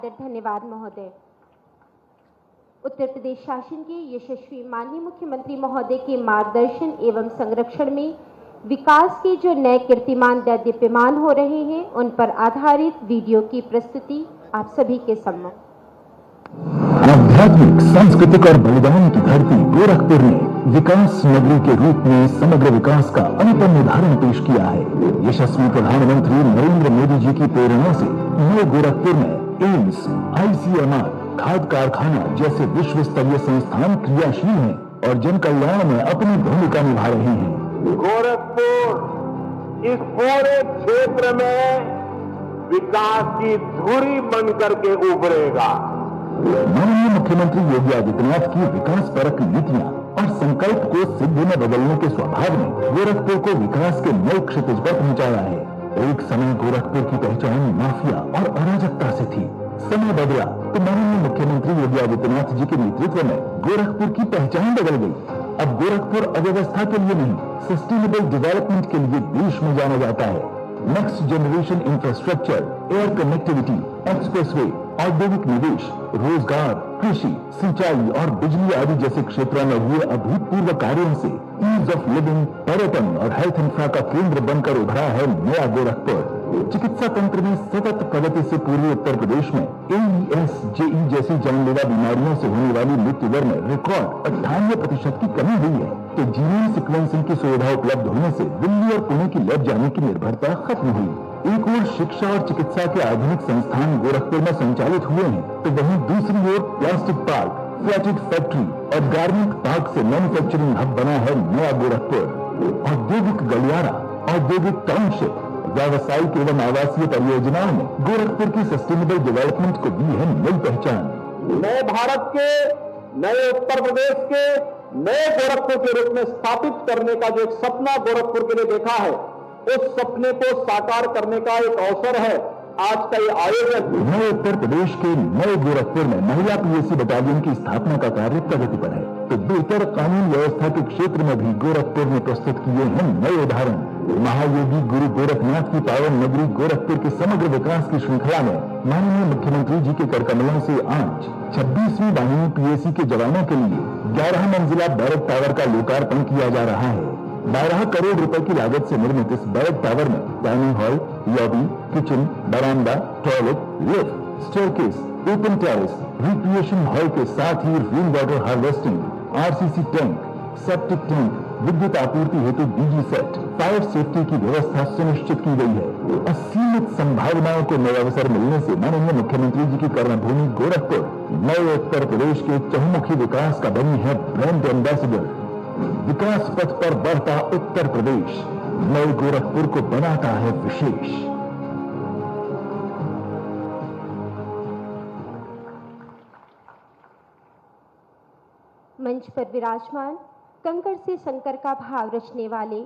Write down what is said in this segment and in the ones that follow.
धन्यवाद महोदय। उत्तर प्रदेश शासन के यशस्वी माननीय मुख्यमंत्री महोदय के मार्गदर्शन एवं संरक्षण में विकास के जो नए कीर्तिमान दीप्यमान हो रहे हैं, उन पर आधारित वीडियो की प्रस्तुति आप सभी के सम्मुख। आध्यात्मिक, सांस्कृतिक और बलिदान की धरती गोरखपुर ने विकास नगरी के रूप में समग्र विकास का अनुपम उदाहरण पेश किया है। यशस्वी प्रधानमंत्री नरेंद्र मोदी जी की प्रेरणा से ये गोरखपुर में एम्स, ICMR, खाद कारखाना जैसे विश्व स्तरीय संस्थान क्रियाशील हैं और जन कल्याण में अपनी भूमिका निभा रहे हैं। गोरखपुर इस पूरे क्षेत्र में विकास की धुरी बनकर के उभरेगा। माननीय मुख्यमंत्री योगी आदित्यनाथ की विकास परक नीतियां और संकल्प को सिद्धि में बदलने के स्वभाव ने गोरखपुर को विकास के नए क्षितिज पर पहुंचाया है। एक समय गोरखपुर की पहचान माफिया और अराजकता से थी। समय बदला तो माननीय मुख्यमंत्री योगी आदित्यनाथ जी के नेतृत्व में गोरखपुर की पहचान बदल गई। अब गोरखपुर अव्यवस्था के लिए नहीं, सस्टेनेबल डेवलपमेंट के लिए देश में जाना जाता है। Next generation infrastructure, air connectivity, expressway, औद्योगिक निवेश, रोजगार, कृषि, सिंचाई और बिजली आदि जैसे क्षेत्रों में हुए अभूतपूर्व कार्यों से ईज ऑफ लिविंग, पर्यटन और हेल्थ इंफ्रा का केंद्र बनकर उभरा है नया गोरखपुर। चिकित्सा तंत्र में सतत प्रगति से पूर्वी उत्तर प्रदेश में AES, JE जैसी जानलेवा बीमारियों से होने वाली मृत्यु दर में रिकॉर्ड 98% की कमी हुई है। तो जीनोम सीक्वेंसिंग की सुविधा उपलब्ध होने से दिल्ली और पुणे की लैब जाने की निर्भरता खत्म हुई। एक ओर शिक्षा और चिकित्सा के आधुनिक संस्थान गोरखपुर में संचालित हुए हैं, तो वहीं दूसरी ओर प्लास्टिक पार्क, फ्लैटेड फैक्ट्री और गारमेंट पार्क से मैन्युफैक्चरिंग हब बना है नया गोरखपुर। औद्योगिक गलियारा, औद्योगिक टाउनशिप, व्यावसायिक एवं आवासीय परियोजनाओं ने गोरखपुर की सस्टेनेबल डेवलपमेंट को दी है नई पहचान। नए भारत के, नए उत्तर प्रदेश के, नए गोरखपुर के रूप में स्थापित करने का जो एक सपना गोरखपुर के लिए देखा है, उस सपने को साकार करने का एक अवसर है आज का ये आयोजन। नए उत्तर प्रदेश के नए गोरखपुर में महिला PSC बटालियन की स्थापना का कार्य प्रगति पर है, तो बेहतर कानून व्यवस्था के क्षेत्र में भी गोरखपुर ने प्रस्तुत किए हैं नए उदाहरण। महायोगी गुरु गोरखनाथ की पावन नगरी गोरखपुर के समग्र विकास की श्रृंखला में माननीय मुख्यमंत्री जी के कर कमलों से आज 26वीं वाहिनी PSC के जवानों के लिए 11 मंजिला बैरक टावर का लोकार्पण किया जा रहा है। 12 करोड़ रुपए की लागत से निर्मित इस बैरक टावर में डाइनिंग हॉल, लॉबी, किचन, बरामदा, toilet, lift, staircase, open terrace, recreation hall के साथ ही rain water harvesting, RCC tank, septic tank, विद्युत आपूर्ति हेतु DG सेट, फायर सेफ्टी की व्यवस्था सुनिश्चित की गई है। असीमित संभावनाओं को नए अवसर मिलने से माननीय मुख्यमंत्री जी की कर्मभूमि गोरखपुर नए उत्तर प्रदेश के चहुमुखी विकास का बनी है ब्रांड एम्बेसडर। विकास पथ पर बढ़ता उत्तर प्रदेश नए गोरखपुर को बनाता है विशेष। मंच पर विराजमान कंकड़ से शंकर का भाव रचने वाले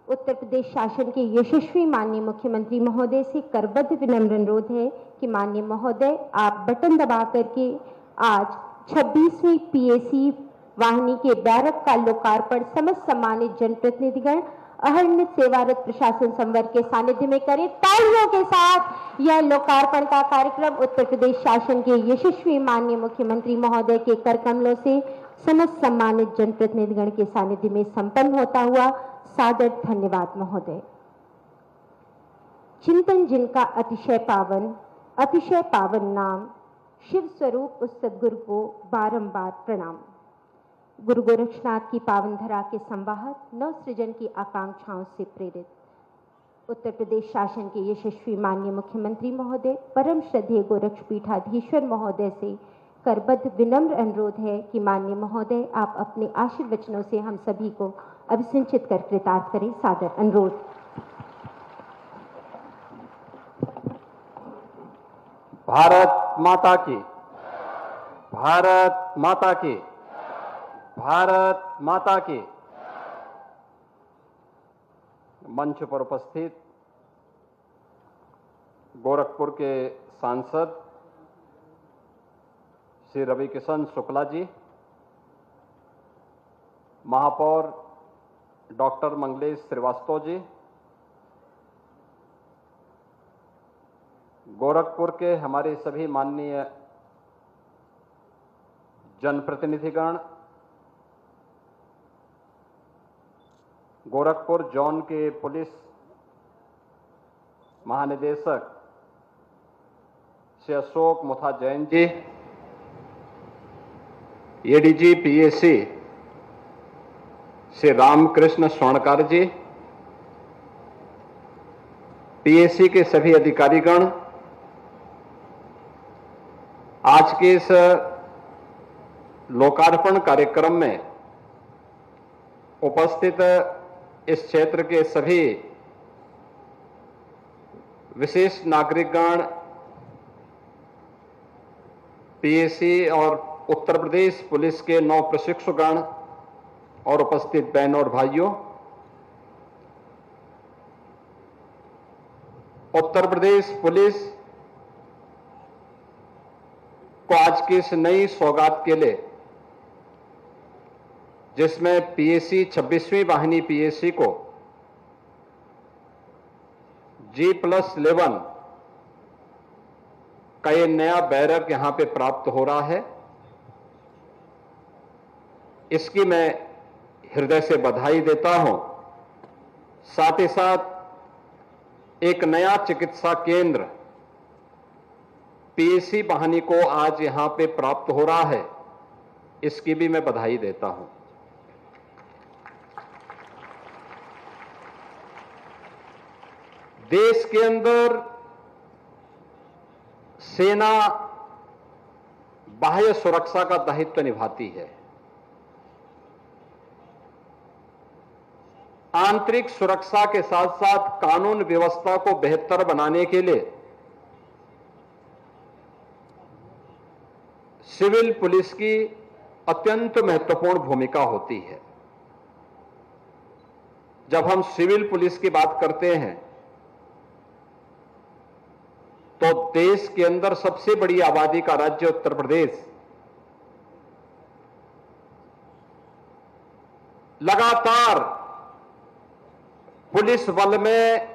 उत्तर प्रदेश शासन के यशस्वी माननीय मुख्यमंत्री महोदय से करबद्ध विनम्र अनुरोध है कि माननीय महोदय आप बटन दबा करके आज 26वीं PSC वाहिनी के बैरक का लोकार्पण समस्त सम्मानित जनप्रतिनिधिगण अहर्निश सेवारत प्रशासन संवर्ग के सानिध्य में करें। तालियों के साथ यह लोकार्पण का कार्यक्रम उत्तर प्रदेश शासन के यशस्वी माननीय मुख्यमंत्री महोदय के कर कमलों से समस्त सम्मानित जनप्रतिनिधिगण के सानिध्य में संपन्न होता हुआ सादर धन्यवाद महोदय। चिंतन जिनका अतिशय पावन नाम, शिव स्वरूप उस सदगुरु को बारंबार प्रणाम। गुरु गोरक्षनाथ की पावन धरा के संवाहक नव सृजन की आकांक्षाओं से प्रेरित उत्तर प्रदेश शासन के यशस्वी माननीय मुख्यमंत्री महोदय परम श्रद्धेय गोरक्षपीठाधीश्वर महोदय से करबद्ध विनम्र अनुरोध है कि माननीय महोदय आप अपने आशीर्वचनों से हम सभी को अभिसिंचित कर कृतार्थ करें। सादर अनुरोध। भारत माता की, भारत माता की, भारत माता की। मंच पर उपस्थित गोरखपुर के सांसद श्री रविकिशन शुक्ला जी, महापौर डॉक्टर मंगलेश श्रीवास्तव जी, गोरखपुर के हमारे सभी माननीय जनप्रतिनिधिगण, गोरखपुर जोन के पुलिस महानिदेशक श्री अशोक मुथा जैन जी, एडीजी पीएसी श्री रामकृष्ण स्वर्णकार जी, पीएसी के सभी अधिकारीगण, आज के इस लोकार्पण कार्यक्रम में उपस्थित इस क्षेत्र के सभी विशिष्ट नागरिकगण, पीएसी और उत्तर प्रदेश पुलिस के 9 प्रशिक्षुगण और उपस्थित बहनों और भाइयों, उत्तर प्रदेश पुलिस को आज की इस नई सौगात के लिए, जिसमें पीएसी 26वीं वाहिनी पीएसी को G+11 का ये नया बैरक यहां पे प्राप्त हो रहा है, इसकी मैं हृदय से बधाई देता हूं। साथ ही साथ एक नया चिकित्सा केंद्र पीएसी वाहिनी को आज यहां पे प्राप्त हो रहा है, इसकी भी मैं बधाई देता हूं। देश के अंदर सेना बाह्य सुरक्षा का दायित्व निभाती है। आंतरिक सुरक्षा के साथ साथ कानून व्यवस्था को बेहतर बनाने के लिए सिविल पुलिस की अत्यंत महत्वपूर्ण भूमिका होती है। जब हम सिविल पुलिस की बात करते हैं तो देश के अंदर सबसे बड़ी आबादी का राज्य उत्तर प्रदेश लगातार पुलिस बल में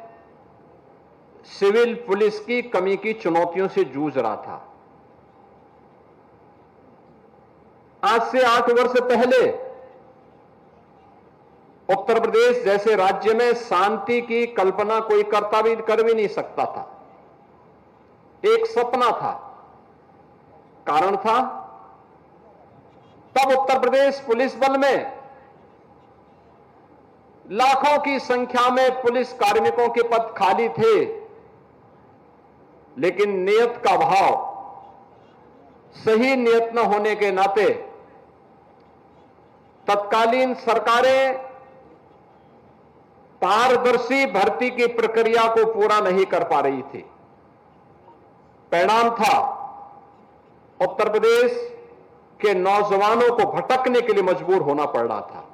सिविल पुलिस की कमी की चुनौतियों से जूझ रहा था। आज से 8 वर्ष पहले उत्तर प्रदेश जैसे राज्य में शांति की कल्पना कोई कर भी नहीं सकता था। एक सपना था। कारण था तब उत्तर प्रदेश पुलिस बल में लाखों की संख्या में पुलिस कार्मिकों के पद खाली थे, लेकिन नियत का भाव, सही नियत न होने के नाते तत्कालीन सरकारें पारदर्शी भर्ती की प्रक्रिया को पूरा नहीं कर पा रही थी। परिणाम था उत्तर प्रदेश के नौजवानों को भटकने के लिए मजबूर होना पड़ रहा था।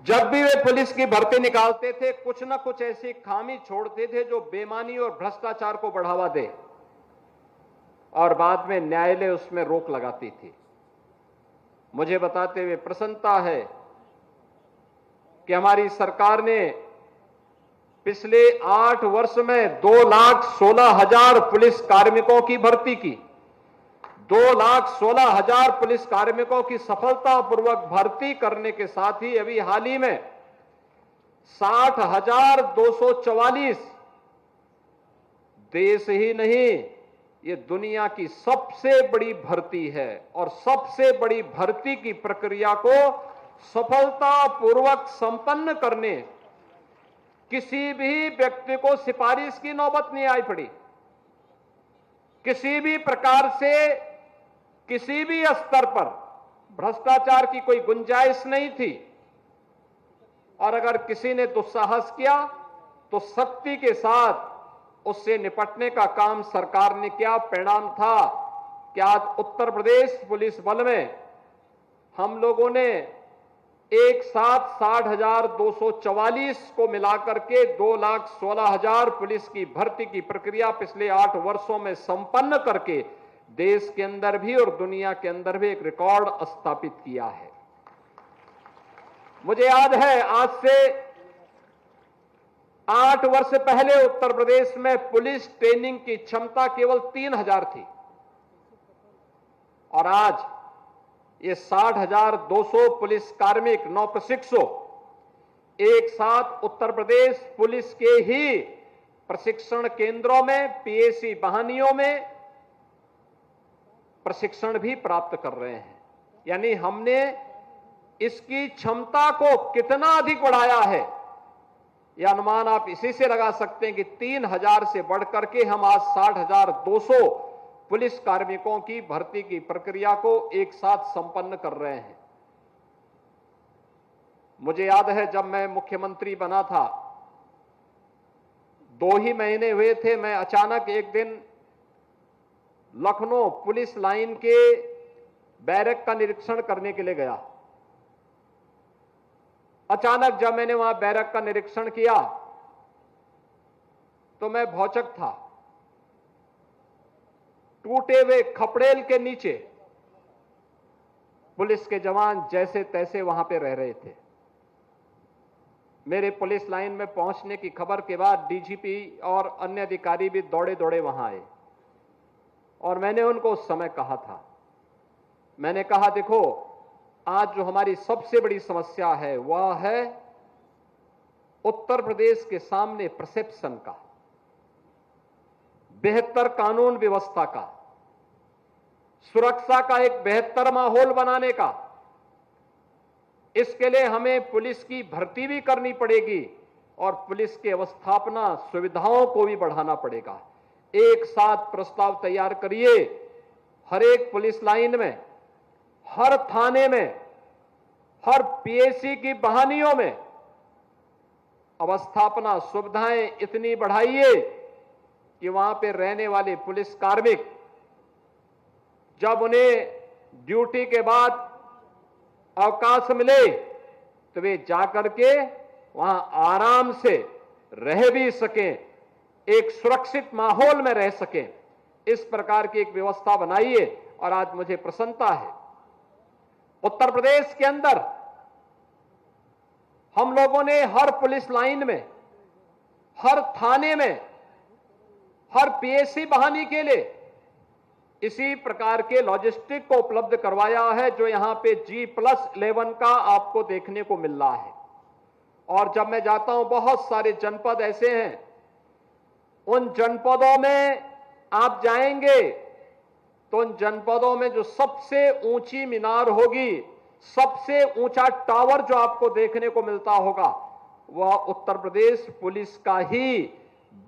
जब भी वे पुलिस की भर्ती निकालते थे, कुछ ना कुछ ऐसी खामी छोड़ते थे जो बेईमानी और भ्रष्टाचार को बढ़ावा दे, और बाद में न्यायालय उसमें रोक लगाती थी। मुझे बताते हुए प्रसन्नता है कि हमारी सरकार ने पिछले 8 वर्ष में 2,16,000 पुलिस कार्मिकों की भर्ती की। 2,16,000 पुलिस कार्मिकों की सफलतापूर्वक भर्ती करने के साथ ही अभी हाल ही में 60,244 देश ही नहीं, ये दुनिया की सबसे बड़ी भर्ती है, और सबसे बड़ी भर्ती की प्रक्रिया को सफलतापूर्वक संपन्न करने किसी भी व्यक्ति को सिफारिश की नौबत नहीं आई पड़ी। किसी भी प्रकार से किसी भी स्तर पर भ्रष्टाचार की कोई गुंजाइश नहीं थी, और अगर किसी ने दुस्साहस किया तो सख्ती के साथ उससे निपटने का काम सरकार ने किया। परिणाम था कि आज उत्तर प्रदेश पुलिस बल में हम लोगों ने एक साथ 60,244 को मिलाकर के 2,16,000 पुलिस की भर्ती की प्रक्रिया पिछले 8 वर्षों में संपन्न करके देश के अंदर भी और दुनिया के अंदर भी एक रिकॉर्ड स्थापित किया है। मुझे याद है आज से 8 वर्ष पहले उत्तर प्रदेश में पुलिस ट्रेनिंग की क्षमता केवल 3000 थी और आज ये 60,200 पुलिस कार्मिक नवप्रशिक्षु एक साथ उत्तर प्रदेश पुलिस के ही प्रशिक्षण केंद्रों में पीएसी वाहिनियों में प्रशिक्षण भी प्राप्त कर रहे हैं। यानी हमने इसकी क्षमता को कितना अधिक बढ़ाया है, यह अनुमान आप इसी से लगा सकते हैं कि 3000 से बढ़कर के हम आज 60,200 पुलिस कार्मिकों की भर्ती की प्रक्रिया को एक साथ संपन्न कर रहे हैं। मुझे याद है जब मैं मुख्यमंत्री बना था, 2 ही महीने हुए थे, मैं अचानक एक दिन लखनऊ पुलिस लाइन के बैरक का निरीक्षण करने के लिए गया। अचानक जब मैंने वहां बैरक का निरीक्षण किया तो मैं भौचक था। टूटे हुए खपड़ेल के नीचे पुलिस के जवान जैसे तैसे वहां पे रह रहे थे। मेरे पुलिस लाइन में पहुंचने की खबर के बाद डीजीपी और अन्य अधिकारी भी दौड़े दौड़े वहां आए और मैंने उनको उस समय कहा था, मैंने कहा देखो, आज जो हमारी सबसे बड़ी समस्या है वह है उत्तर प्रदेश के सामने परसेप्शन का, बेहतर कानून व्यवस्था का, सुरक्षा का एक बेहतर माहौल बनाने का। इसके लिए हमें पुलिस की भर्ती भी करनी पड़ेगी और पुलिस के अवस्थापना सुविधाओं को भी बढ़ाना पड़ेगा। एक साथ प्रस्ताव तैयार करिए, हर एक पुलिस लाइन में, हर थाने में, हर पीएसी की वाहिनियों में अवस्थापना सुविधाएं इतनी बढ़ाइए कि वहां पे रहने वाले पुलिस कार्मिक जब उन्हें ड्यूटी के बाद अवकाश मिले तो वे जाकर के वहां आराम से रह भी सकें, एक सुरक्षित माहौल में रह सकें। इस प्रकार की एक व्यवस्था बनाइए और आज मुझे प्रसन्नता है उत्तर प्रदेश के अंदर हम लोगों ने हर पुलिस लाइन में, हर थाने में, हर पीएसी वाहिनी के लिए इसी प्रकार के लॉजिस्टिक को उपलब्ध करवाया है जो यहां पे G+11 का आपको देखने को मिल रहा है। और जब मैं जाता हूं, बहुत सारे जनपद ऐसे हैं, उन जनपदों में आप जाएंगे तो उन जनपदों में जो सबसे ऊंची मीनार होगी, सबसे ऊंचा टावर जो आपको देखने को मिलता होगा, वह उत्तर प्रदेश पुलिस का ही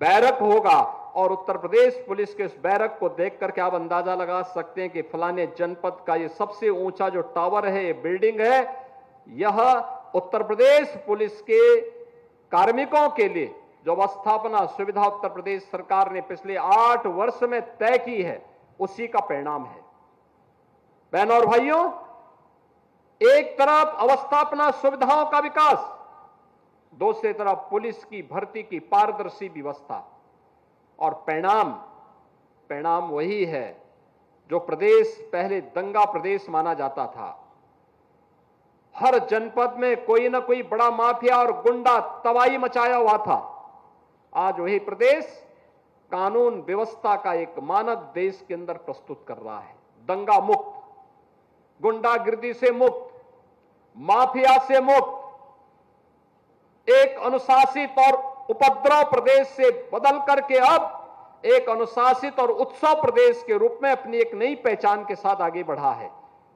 बैरक होगा। और उत्तर प्रदेश पुलिस के उस बैरक को देख करके आप अंदाजा लगा सकते हैं कि फलाने जनपद का ये सबसे ऊंचा जो टावर है, ये बिल्डिंग है, यह उत्तर प्रदेश पुलिस के कार्मिकों के लिए जो अवस्थापना सुविधा उत्तर प्रदेश सरकार ने पिछले 8 वर्ष में तय की है, उसी का परिणाम है। बहनों और भाइयों, एक तरफ अवस्थापना सुविधाओं का विकास, दूसरी तरफ पुलिस की भर्ती की पारदर्शी व्यवस्था, और परिणाम वही है जो प्रदेश पहले दंगा प्रदेश माना जाता था। हर जनपद में कोई ना कोई बड़ा माफिया और गुंडा तबाही मचाया हुआ था। आज वही प्रदेश कानून व्यवस्था का एक मानक देश के अंदर प्रस्तुत कर रहा है। दंगा मुक्त, गुंडागिर्दी से मुक्त, माफिया से मुक्त, एक अनुशासित और उपद्रव प्रदेश से बदल करके अब एक अनुशासित और उत्सव प्रदेश के रूप में अपनी एक नई पहचान के साथ आगे बढ़ा है।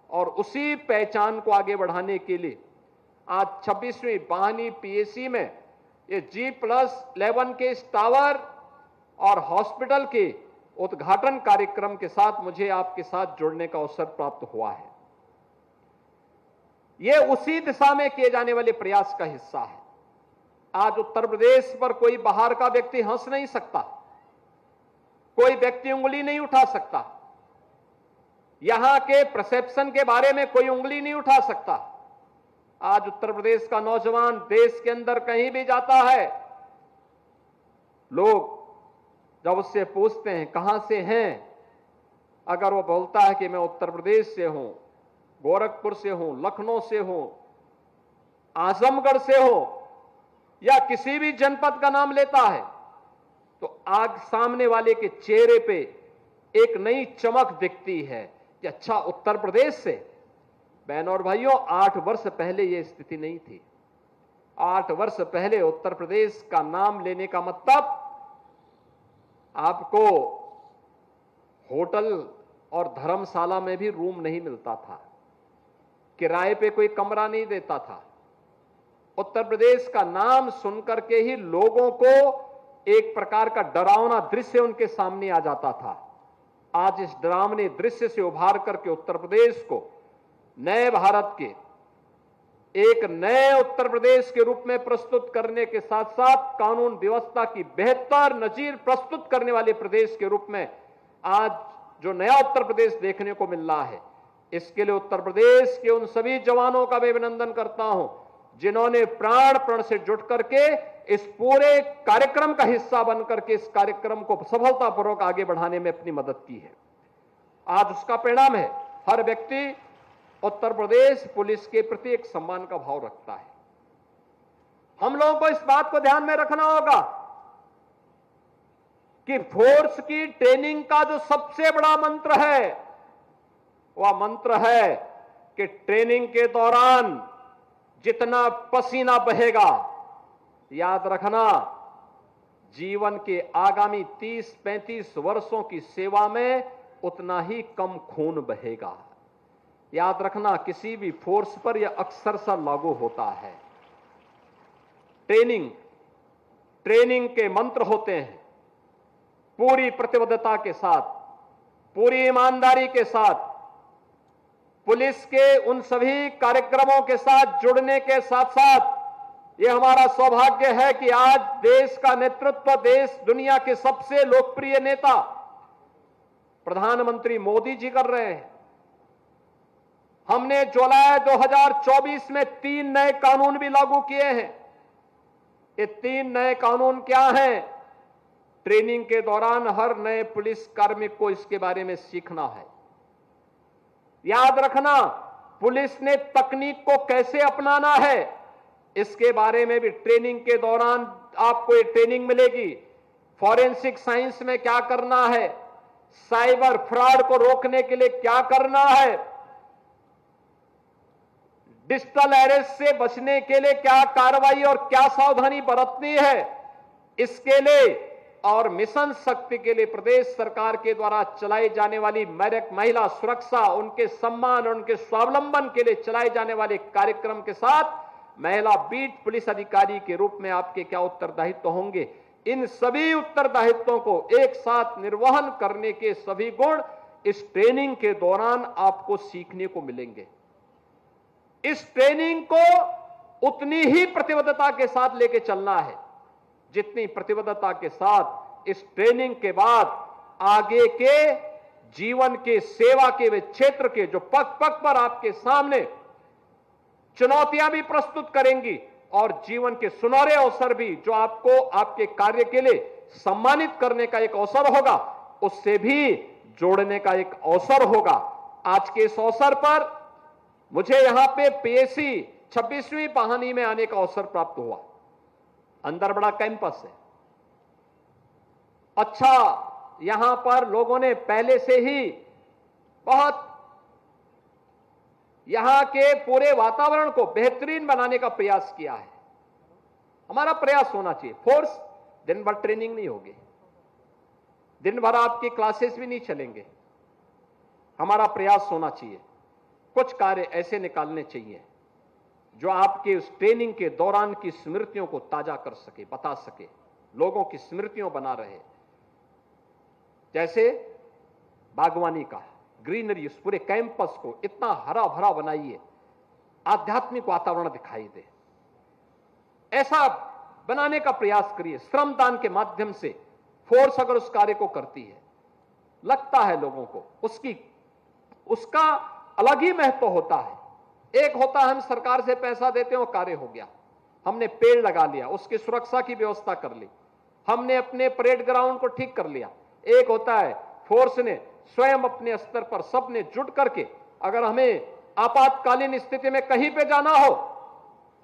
और उसी पहचान को आगे बढ़ाने के लिए आज 26वीं वाहिनी पीएसी में ये G+11 के इस टावर और हॉस्पिटल के उद्घाटन कार्यक्रम के साथ मुझे आपके साथ जुड़ने का अवसर प्राप्त हुआ है। यह उसी दिशा में किए जाने वाले प्रयास का हिस्सा है। आज उत्तर प्रदेश पर कोई बाहर का व्यक्ति हंस नहीं सकता, कोई व्यक्ति उंगली नहीं उठा सकता, यहां के परसेप्शन के बारे में कोई उंगली नहीं उठा सकता। आज उत्तर प्रदेश का नौजवान देश के अंदर कहीं भी जाता है, लोग जब उससे पूछते हैं कहां से हैं, अगर वो बोलता है कि मैं उत्तर प्रदेश से हूं, गोरखपुर से हूं, लखनऊ से हूं, आजमगढ़ से हूं, या किसी भी जनपद का नाम लेता है तो आग सामने वाले के चेहरे पे एक नई चमक दिखती है कि अच्छा, उत्तर प्रदेश से। बहनों और भाइयों, 8 वर्ष पहले यह स्थिति नहीं थी। 8 वर्ष पहले उत्तर प्रदेश का नाम लेने का मतलब आपको होटल और धर्मशाला में भी रूम नहीं मिलता था, किराए पे कोई कमरा नहीं देता था। उत्तर प्रदेश का नाम सुनकर के ही लोगों को एक प्रकार का डरावना दृश्य उनके सामने आ जाता था। आज इस डरावने दृश्य से उभार करके उत्तर प्रदेश को नए भारत के, एक नए उत्तर प्रदेश के रूप में प्रस्तुत करने के साथ साथ कानून व्यवस्था की बेहतर नजीर प्रस्तुत करने वाले प्रदेश के रूप में आज जो नया उत्तर प्रदेश देखने को मिल रहा है, इसके लिए उत्तर प्रदेश के उन सभी जवानों का मैं अभिनंदन करता हूं जिन्होंने प्राण प्रण से जुट करके इस पूरे कार्यक्रम का हिस्सा बनकर के इस कार्यक्रम को सफलतापूर्वक आगे बढ़ाने में अपनी मदद की है। आज उसका परिणाम है हर व्यक्ति उत्तर प्रदेश पुलिस के प्रति एक सम्मान का भाव रखता है। हम लोगों को इस बात को ध्यान में रखना होगा कि फोर्स की ट्रेनिंग का जो सबसे बड़ा मंत्र है वह मंत्र है कि ट्रेनिंग के दौरान जितना पसीना बहेगा, याद रखना, जीवन के आगामी 30-35 वर्षों की सेवा में उतना ही कम खून बहेगा। याद रखना, किसी भी फोर्स पर यह अक्सर सा लागू होता है। ट्रेनिंग के मंत्र होते हैं पूरी प्रतिबद्धता के साथ, पूरी ईमानदारी के साथ, पुलिस के उन सभी कार्यक्रमों के साथ जुड़ने के साथ साथ यह हमारा सौभाग्य है कि आज देश का नेतृत्व देश दुनिया के सबसे लोकप्रिय नेता प्रधानमंत्री मोदी जी कर रहे हैं। हमने जुलाई 2024 में 3 नए कानून भी लागू किए हैं। ये 3 नए कानून क्या हैं? ट्रेनिंग के दौरान हर नए पुलिस कार्मिक को इसके बारे में सीखना है। याद रखना, पुलिस ने तकनीक को कैसे अपनाना है इसके बारे में भी ट्रेनिंग के दौरान आपको ये ट्रेनिंग मिलेगी। फॉरेंसिक साइंस में क्या करना है, साइबर फ्रॉड को रोकने के लिए क्या करना है, डिजिटल अरेस्ट से बचने के लिए क्या कार्रवाई और क्या सावधानी बरतनी है, इसके लिए और मिशन शक्ति के लिए प्रदेश सरकार के द्वारा चलाई जाने वाली महिला सुरक्षा, उनके सम्मान और उनके स्वावलंबन के लिए चलाए जाने वाले कार्यक्रम के साथ महिला बीट पुलिस अधिकारी के रूप में आपके क्या उत्तरदायित्व होंगे, इन सभी उत्तरदायित्वों को एक साथ निर्वहन करने के सभी गुण इस ट्रेनिंग के दौरान आपको सीखने को मिलेंगे। इस ट्रेनिंग को उतनी ही प्रतिबद्धता के साथ लेके चलना है जितनी प्रतिबद्धता के साथ इस ट्रेनिंग के बाद आगे के जीवन के सेवा के वे क्षेत्र के जो पग पग पर आपके सामने चुनौतियां भी प्रस्तुत करेंगी और जीवन के सुनहरे अवसर भी जो आपको आपके कार्य के लिए सम्मानित करने का एक अवसर होगा, उससे भी जोड़ने का एक अवसर होगा। आज के इस अवसर पर मुझे यहां पे पीएसी 26वीं पाहनी में आने का अवसर प्राप्त हुआ। अंदर बड़ा कैंपस है, अच्छा, यहां पर लोगों ने पहले से ही बहुत यहां के पूरे वातावरण को बेहतरीन बनाने का प्रयास किया है। हमारा प्रयास होना चाहिए। फोर्स दिन भर ट्रेनिंग नहीं होगी, दिन भर आपकी क्लासेस भी नहीं चलेंगे। हमारा प्रयास होना चाहिए, कुछ कार्य ऐसे निकालने चाहिए जो आपके उस ट्रेनिंग के दौरान की स्मृतियों को ताजा कर सके, बता सके, लोगों की स्मृतियों बना रहे। जैसे बागवानी का ग्रीनरी, उस पूरे कैंपस को इतना हरा भरा बनाइए, आध्यात्मिक वातावरण दिखाई दे, ऐसा बनाने का प्रयास करिए। श्रमदान के माध्यम से फोर्स अगर उस कार्य को करती है, लगता है लोगों को उसका अलग ही महत्व होता है। एक होता है हम सरकार से पैसा देते हैं, वो कार्य हो गया, हमने पेड़ लगा लिया, उसकी सुरक्षा की व्यवस्था कर ली, हमने अपने परेड ग्राउंड को ठीक कर लिया। एक होता है फोर्स ने स्वयं अपने स्तर पर सबने जुट करके, अगर हमें आपातकालीन स्थिति में कहीं पे जाना हो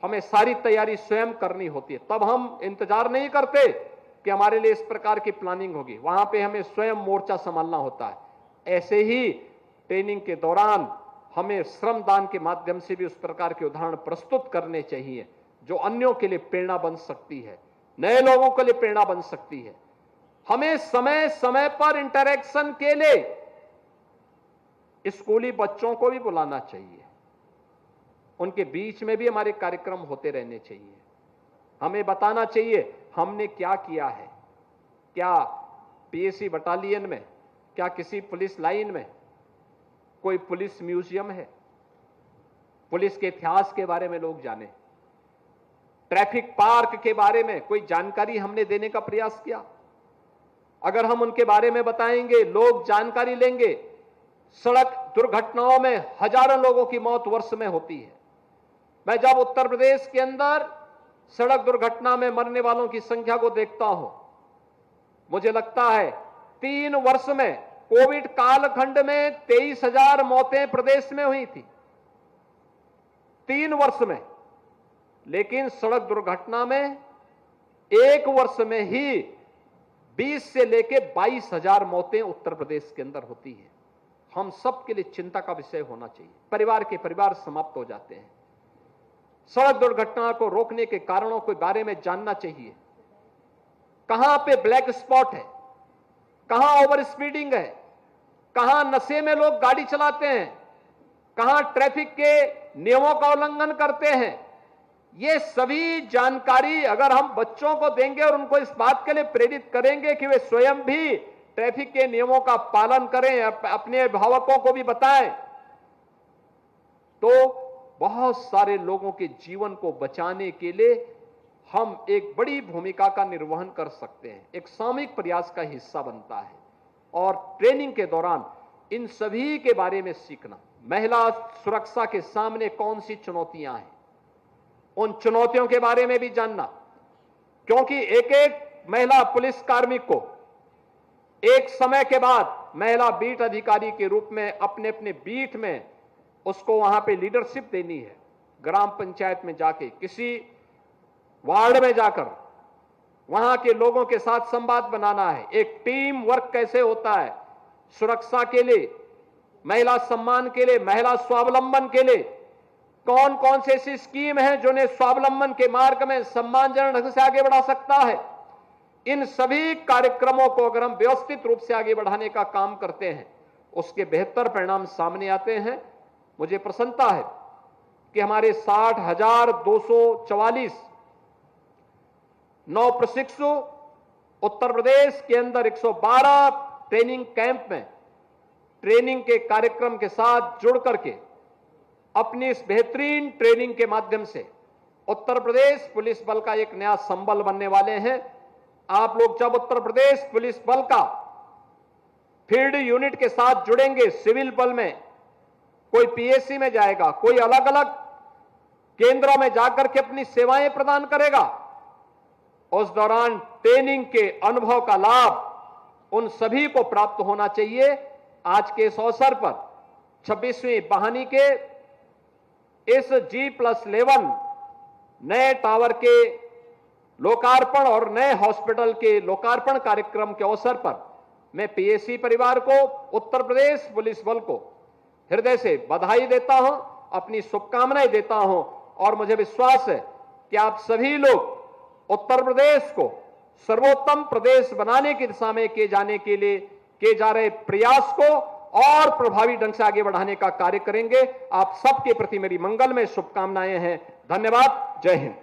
हमें सारी तैयारी स्वयं करनी होती है। तब हम इंतजार नहीं करते कि हमारे लिए इस प्रकार की प्लानिंग होगी, वहां पे हमें स्वयं मोर्चा संभालना होता है। ऐसे ही ट्रेनिंग के दौरान हमें श्रमदान के माध्यम से भी उस प्रकार के उदाहरण प्रस्तुत करने चाहिए जो अन्यों के लिए प्रेरणा बन सकती है, नए लोगों के लिए प्रेरणा बन सकती है। हमें समय समय पर इंटरैक्शन के लिए स्कूली बच्चों को भी बुलाना चाहिए, उनके बीच में भी हमारे कार्यक्रम होते रहने चाहिए। हमें बताना चाहिए हमने क्या किया है, क्या पीएसी बटालियन में, क्या किसी पुलिस लाइन में कोई पुलिस म्यूजियम है, पुलिस के इतिहास के बारे में लोग जाने, ट्रैफिक पार्क के बारे में कोई जानकारी हमने देने का प्रयास किया। अगर हम उनके बारे में बताएंगे, लोग जानकारी लेंगे। सड़क दुर्घटनाओं में हजारों लोगों की मौत वर्ष में होती है। मैं जब उत्तर प्रदेश के अंदर सड़क दुर्घटना में मरने वालों की संख्या को देखता हूं, मुझे लगता है 3 वर्ष में कोविड कालखंड में 23,000 मौतें प्रदेश में हुई थी, 3 वर्ष में। लेकिन सड़क दुर्घटना में 1 वर्ष में ही 20 से लेकर 22,000 मौतें उत्तर प्रदेश के अंदर होती है। हम सबके लिए चिंता का विषय होना चाहिए। परिवार के परिवार समाप्त हो जाते हैं। सड़क दुर्घटना को रोकने के कारणों के बारे में जानना चाहिए। कहां पे ब्लैक स्पॉट है, कहां ओवर स्पीडिंग है, कहां नशे में लोग गाड़ी चलाते हैं, कहां ट्रैफिक के नियमों का उल्लंघन करते हैं। ये सभी जानकारी अगर हम बच्चों को देंगे और उनको इस बात के लिए प्रेरित करेंगे कि वे स्वयं भी ट्रैफिक के नियमों का पालन करें, अपने अभिभावकों को भी बताएं, तो बहुत सारे लोगों के जीवन को बचाने के लिए हम एक बड़ी भूमिका का निर्वहन कर सकते हैं। एक सामूहिक प्रयास का हिस्सा बनता है। और ट्रेनिंग के दौरान इन सभी के बारे में सीखना, महिला सुरक्षा के सामने कौन सी चुनौतियां हैं, उन चुनौतियों के बारे में भी जानना, क्योंकि एक एक महिला पुलिस कार्मिक को एक समय के बाद महिला बीट अधिकारी के रूप में अपने अपने बीट में उसको वहां पे लीडरशिप देनी है। ग्राम पंचायत में जाके, किसी वार्ड में जाकर वहां के लोगों के साथ संवाद बनाना है। एक टीम वर्क कैसे होता है, सुरक्षा के लिए, महिला सम्मान के लिए, महिला स्वावलंबन के लिए कौन कौन से ऐसी स्कीम है जो उन्हें स्वावलंबन के मार्ग में सम्मानजनक ढंग से आगे बढ़ा सकता है। इन सभी कार्यक्रमों को अगर हम व्यवस्थित रूप से आगे बढ़ाने का काम करते हैं, उसके बेहतर परिणाम सामने आते हैं। मुझे प्रसन्नता है कि हमारे 60,244 नौ प्रशिक्षु उत्तर प्रदेश के अंदर 112 ट्रेनिंग कैंप में ट्रेनिंग के कार्यक्रम के साथ जुड़ करके अपनी इस बेहतरीन ट्रेनिंग के माध्यम से उत्तर प्रदेश पुलिस बल का एक नया संबल बनने वाले हैं। आप लोग जब उत्तर प्रदेश पुलिस बल का फील्ड यूनिट के साथ जुड़ेंगे, सिविल बल में कोई पीएससी में जाएगा, कोई अलग अलग केंद्रों में जाकर के अपनी सेवाएं प्रदान करेगा, उस दौरान ट्रेनिंग के अनुभव का लाभ उन सभी को प्राप्त होना चाहिए। आज के इस अवसर पर 26वीं बहानी के इस G+11 नए टावर के लोकार्पण और नए हॉस्पिटल के लोकार्पण कार्यक्रम के अवसर पर मैं पीएससी परिवार को, उत्तर प्रदेश पुलिस बल को हृदय से बधाई देता हूं, अपनी शुभकामनाएं देता हूं। और मुझे विश्वास है कि आप सभी लोग उत्तर प्रदेश को सर्वोत्तम प्रदेश बनाने की दिशा में किए जा रहे प्रयास को और प्रभावी ढंग से आगे बढ़ाने का कार्य करेंगे। आप सबके प्रति मेरी मंगलमय शुभकामनाएं हैं। धन्यवाद। जय हिंद।